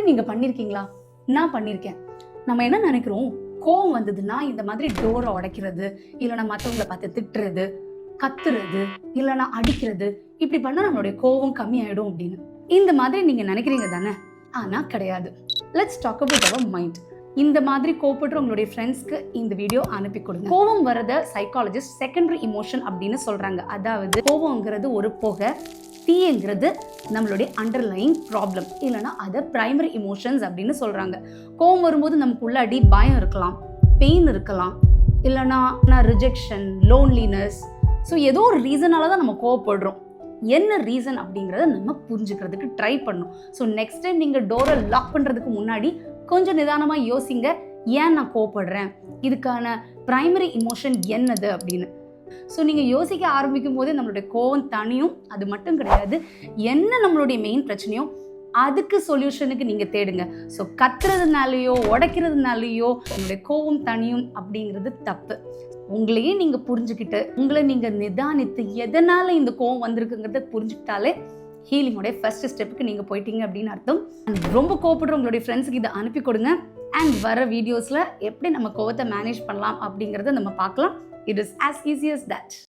மாதிரி நீங்க பண்ணிருக்கீங்களா? நான் பண்ணிருக்கேன். நம்ம என்ன நினைக்கிறோம், கோவம் வந்ததுன்னா இந்த மாதிரி டோரை உடைக்கிறது, இல்லைன்னா மற்றவங்களை பார்த்து திட்டுறது, கத்துறது, இல்லைன்னா அடிக்கிறது, இப்படி பண்ணா நம்மளுடைய கோவம் கம்மியாயிடும் அப்படின்னு. இந்த மாதிரி நீங்க நினைக்கிறீங்க தானே? ஆனா கிடையாது. Let's talk about our mind. இந்த மாதிரி கோவப்படுற உங்களுடைய ஃப்ரெண்ட்ஸ்க்கு இந்த வீடியோ அனுப்பி கொடுங்க. கோவம் வரத சைக்காலஜிஸ்ட் செகண்டரி இமோஷன் அப்படின்னு சொல்றாங்க. அதாவது கோவங்கிறது ஒரு புகை, தீங்கிறது நம்மளுடைய அண்டர்லைங் ப்ராப்ளம், இல்லைன்னா அதை பிரைமரி இமோஷன்ஸ் அப்படின்னு சொல்றாங்க. கோவம் வரும்போது நமக்கு உள்ளாடி பயம் இருக்கலாம், பெயின் இருக்கலாம், இல்லைன்னா ரிஜெக்ஷன், லோன்லினஸ். ஸோ ஏதோ ஒரு ரீசனால தான் நம்ம கோவப்படுறோம். என்ன ரீசன் அப்படிங்கிறத நம்ம புரிஞ்சுக்கிறதுக்கு ட்ரை பண்ணணும். ஸோ நெக்ஸ்ட் டைம் நீங்கள் டோரை லாக் பண்ணுறதுக்கு முன்னாடி கொஞ்சம் நிதானமாக யோசிங்க, ஏன் நான் கோவப்படுறேன், இதுக்கான பிரைமரி இமோஷன் என்னது அப்படின்னு. ஸோ நீங்கள் யோசிக்க ஆரம்பிக்கும் போதே நம்மளுடைய கோவம் தனியும். அது மட்டும் கிடையாது, என்ன நம்மளுடைய மெயின் பிரச்சனையோ அதுக்கு சொல்யூஷனுக்கு நீங்கள் தேடுங்க. ஸோ கத்துறதுனாலையோ உடைக்கிறதுனாலையோ நம்மளுடைய கோவம் தனியும் அப்படிங்கிறது தப்பு. உங்களையே நீங்கள் புரிஞ்சுக்கிட்டு, உங்களை நீங்கள் நிதானித்து, எதனால் இந்த கோவம் வந்திருக்குங்கிறத புரிஞ்சுக்கிட்டாலே ஹீலிங்கோடைய ஃபர்ஸ்ட் ஸ்டெப்புக்கு நீங்கள் போயிட்டீங்க அப்படின்னு அர்த்தம். ரொம்ப கோவப்படுற உங்களுடைய ஃப்ரெண்ட்ஸுக்கு இதை அனுப்பி கொடுங்க. அண்ட் வர வீடியோஸில் எப்படி நம்ம கோவத்தை மேனேஜ் பண்ணலாம் அப்படிங்கிறத நம்ம பார்க்கலாம். It is as easy as that.